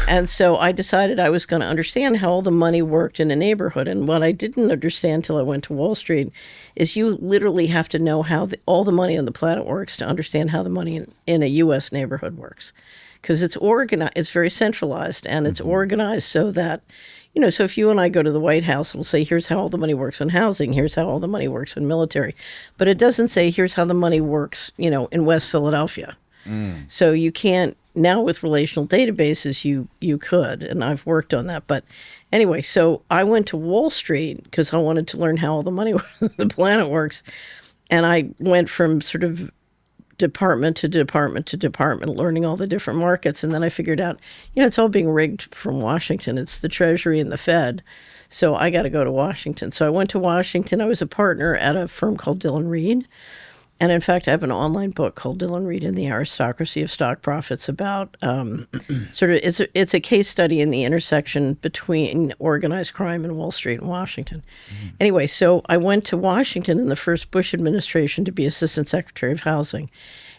And so I decided I was going to understand how all the money worked in a neighborhood. And what I didn't understand till I went to Wall Street is you literally have to know how all the money on the planet works to understand how the money in a U.S. neighborhood works. Because it's organized, it's very centralized, and it's organized so that, so if you and I go to the White House, it'll say, here's how all the money works in housing, here's how all the money works in military. But it doesn't say, here's how the money works, in West Philadelphia. So you can't, now with relational databases, you could, and I've worked on that. But anyway, so I went to Wall Street because I wanted to learn how all the money, the planet works. And I went from sort of department to department to department, learning all the different markets. And then I figured out, it's all being rigged from Washington. It's the Treasury and the Fed. So I got to go to Washington. So I went to Washington. I was a partner at a firm called Dillon Read. And in fact, I have an online book called Dillon Read and the Aristocracy of Stock Profits about it's a case study in the intersection between organized crime and Wall Street and Washington. Anyway, so I went to Washington in the first Bush administration to be Assistant Secretary of Housing.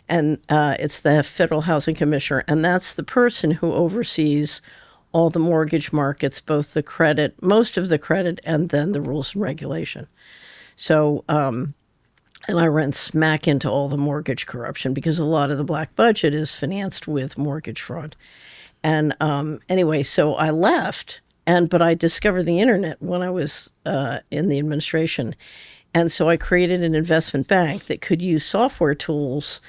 And it's the Federal Housing Commissioner. And that's the person who oversees all the mortgage markets, both the credit, most of the credit, and then the rules and regulation. So, and I ran smack into all the mortgage corruption because a lot of the black budget is financed with mortgage fraud. And anyway, so I left, but I discovered the internet when I was in the administration. And so I created an investment bank that could use software tools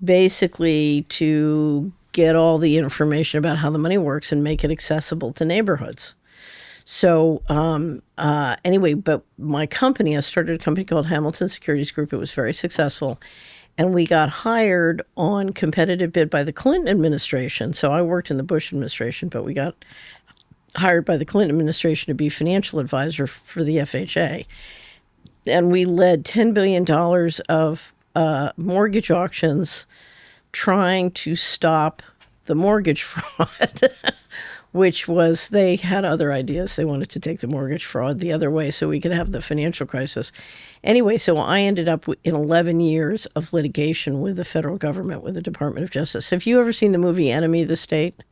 basically to get all the information about how the money works and make it accessible to neighborhoods. So anyway, but my company, I started a company called Hamilton Securities Group. It was very successful. And we got hired on competitive bid by the Clinton administration. So I worked in the Bush administration, but we got hired by the Clinton administration to be financial advisor for the FHA. And we led $10 billion of mortgage auctions trying to stop the mortgage fraud. Which was, they had other ideas. They wanted to take the mortgage fraud the other way so we could have the financial crisis. Anyway, so I ended up in 11 years of litigation with the federal government, with the Department of Justice. Have you ever seen the movie Enemy of the State?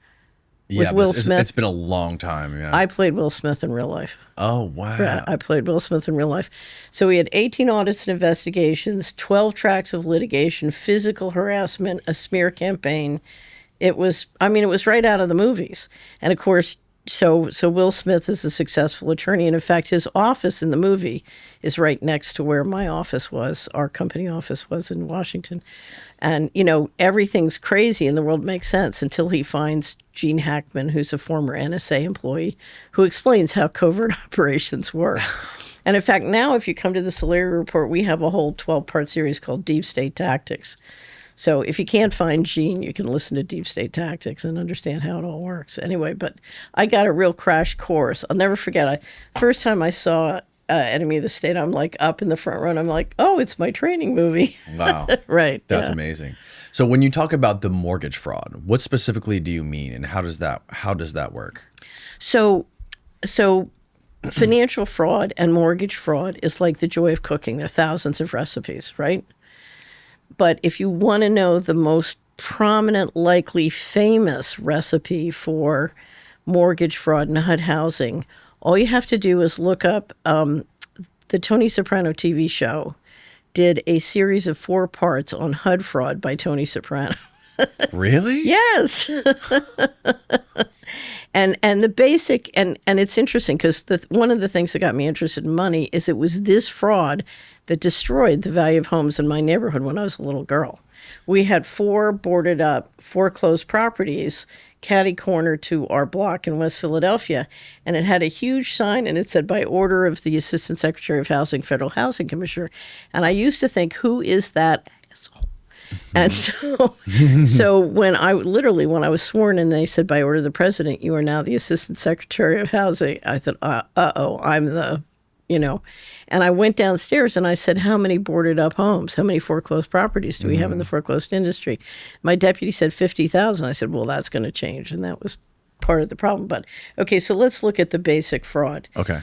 With Will Smith? It's been a long time, yeah. I played Will Smith in real life. Oh, wow. Yeah, I played Will Smith in real life. So we had 18 audits and investigations, 12 tracks of litigation, physical harassment, a smear campaign. It was right out of the movies. And of course, so Will Smith is a successful attorney. And in fact, his office in the movie is right next to where my office was, our company office was in Washington. And, everything's crazy and the world makes sense until he finds Gene Hackman, who's a former NSA employee, who explains how covert operations work. And in fact, now if you come to the Solari Report, we have a whole 12-part series called Deep State Tactics. So if you can't find Gene, you can listen to Deep State Tactics and understand how it all works. Anyway, but I got a real crash course. I'll never forget. First time I saw Enemy of the State, I'm like up in the front row. And I'm like, oh, it's my training movie. Wow. Right. That's amazing. So when you talk about the mortgage fraud, what specifically do you mean, and how does that work? So financial fraud and mortgage fraud is like the joy of cooking. There are thousands of recipes, right? But if you want to know the most prominent, likely famous recipe for mortgage fraud and HUD housing, all you have to do is look up the Tony Soprano TV show did a series of 4 parts on HUD fraud by Tony Soprano. Really? Yes. And the basic, and it's interesting because one of the things that got me interested in money is it was this fraud that destroyed the value of homes in my neighborhood when I was a little girl. We had 4 boarded up, foreclosed properties catty corner to our block in West Philadelphia, and it had a huge sign, and it said, by order of the Assistant Secretary of Housing, Federal Housing Commissioner. And I used to think, who is that asshole? And so when I was sworn in, they said, by order of the president, you are now the Assistant Secretary of Housing. I thought, I'm the, And I went downstairs and I said, how many boarded up homes? How many foreclosed properties do we have in the foreclosed industry? My deputy said 50,000. I said, well, that's going to change. And that was part of the problem. But okay, so let's look at the basic fraud. Okay.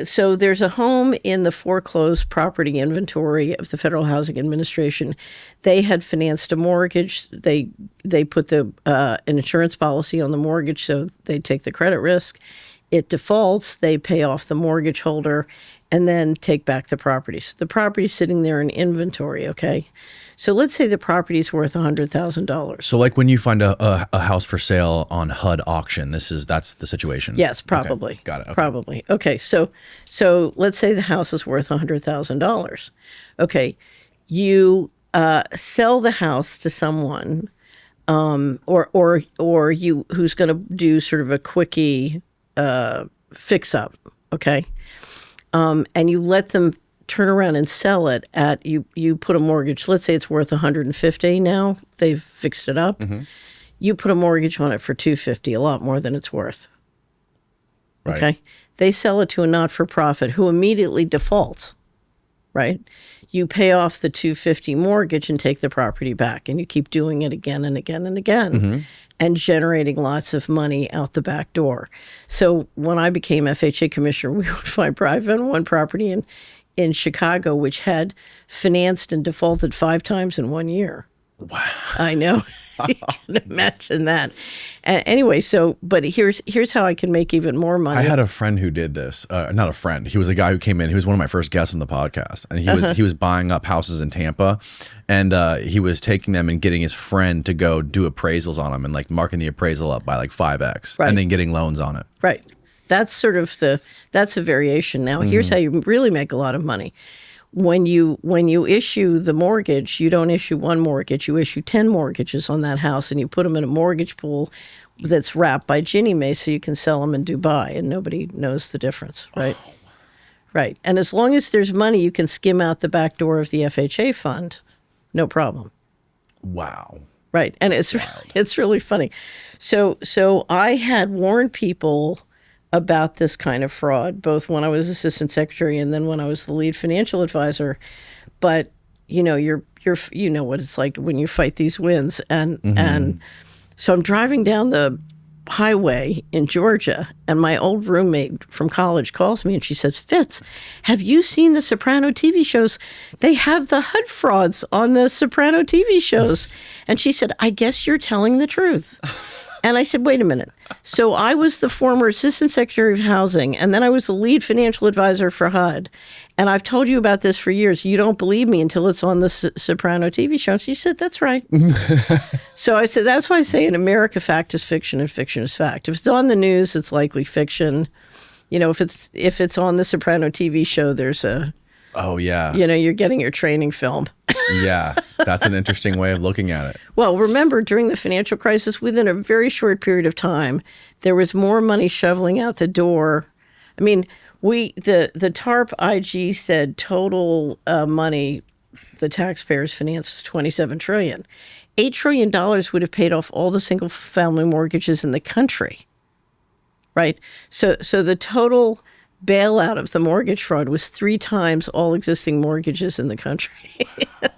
So there's a home in the foreclosed property inventory of the Federal Housing Administration. They had financed a mortgage. They put an insurance policy on the mortgage, so they take the credit risk. It defaults. They pay off the mortgage holder, and then take back the property. So the property's sitting there in inventory. Okay, so let's say the property's worth $100,000. So like when you find a house for sale on HUD auction, that's the situation. Yes, probably. Okay. Got it. Okay. Probably. Okay, so let's say the house is worth $100,000. Okay, you sell the house to someone, or you who's going to do sort of a quickie fix up. Okay, and you let them turn around and sell it at you put a mortgage. Let's say it's worth $150 now. They've fixed it up. Mm-hmm. You put a mortgage on it for $250, a lot more than it's worth. Right. Okay. They sell it to a not-for-profit who immediately defaults. Right. You pay off the $250 mortgage and take the property back, and you keep doing it again and again and again, mm-hmm. and generating lots of money out the back door. So when I became FHA commissioner, we would find one property in Chicago which had financed and defaulted 5 times in 1 year. Wow. I know. You can imagine that. Anyway, but here's how I can make even more money. I had a friend who did this. Not a friend. He was a guy who came in. He was one of my first guests on the podcast, and he was buying up houses in Tampa, and he was taking them and getting his friend to go do appraisals on them and like marking the appraisal up by like 5x, right. and then getting loans on it. Right. That's sort of that's a variation. Now, here's how you really make a lot of money. When you issue the mortgage, you don't issue one mortgage, you issue 10 mortgages on that house, and you put them in a mortgage pool that's wrapped by Ginnie Mae so you can sell them in Dubai, and nobody knows the difference, right? Oh. Right. And as long as there's money, you can skim out the back door of the FHA fund, no problem. Wow. Right. And it's really funny. So I had warned people about this kind of fraud, both when I was assistant secretary and then when I was the lead financial advisor. But you know, you know what it's like when you fight these winds, and so I'm driving down the highway in Georgia, and my old roommate from college calls me and she says, "Fitz, have you seen the Soprano TV shows? They have the HUD frauds on the Soprano TV shows." And she said, "I guess you're telling the truth." And I said, wait a minute. So I was the former Assistant Secretary of Housing, and then I was the lead financial advisor for HUD. And I've told you about this for years. You don't believe me until it's on the Soprano TV show. And she said, that's right. So I said, that's why I say in America, fact is fiction and fiction is fact. If it's on the news, it's likely fiction. You know, if it's on the Soprano TV show, there's a... Oh, yeah. You know, you're getting your training film. Yeah, that's an interesting way of looking at it. Well, remember, during the financial crisis, within a very short period of time, there was more money shoveling out the door. I mean, the TARP IG said total money the taxpayers financed is $27 trillion. $8 trillion would have paid off all the single-family mortgages in the country, right? So the total bailout of the mortgage fraud was 3 times all existing mortgages in the country.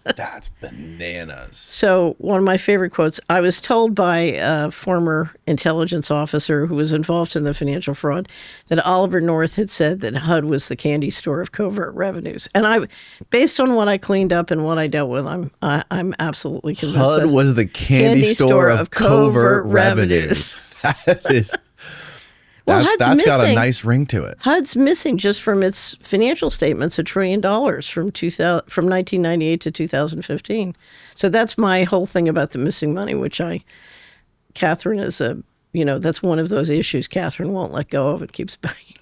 That's bananas. So one of my favorite quotes, I was told by a former intelligence officer who was involved in the financial fraud that Oliver North had said that HUD was the candy store of covert revenues. And based on what I cleaned up and what I dealt with, I'm absolutely convinced HUD was the candy store of covert revenues. That is... Well, that's got a nice ring to it. HUD's missing just from its financial statements $1 trillion from 1998 to 2015. So that's my whole thing about the missing money, which Catherine is that's one of those issues Catherine won't let go of and keeps banging.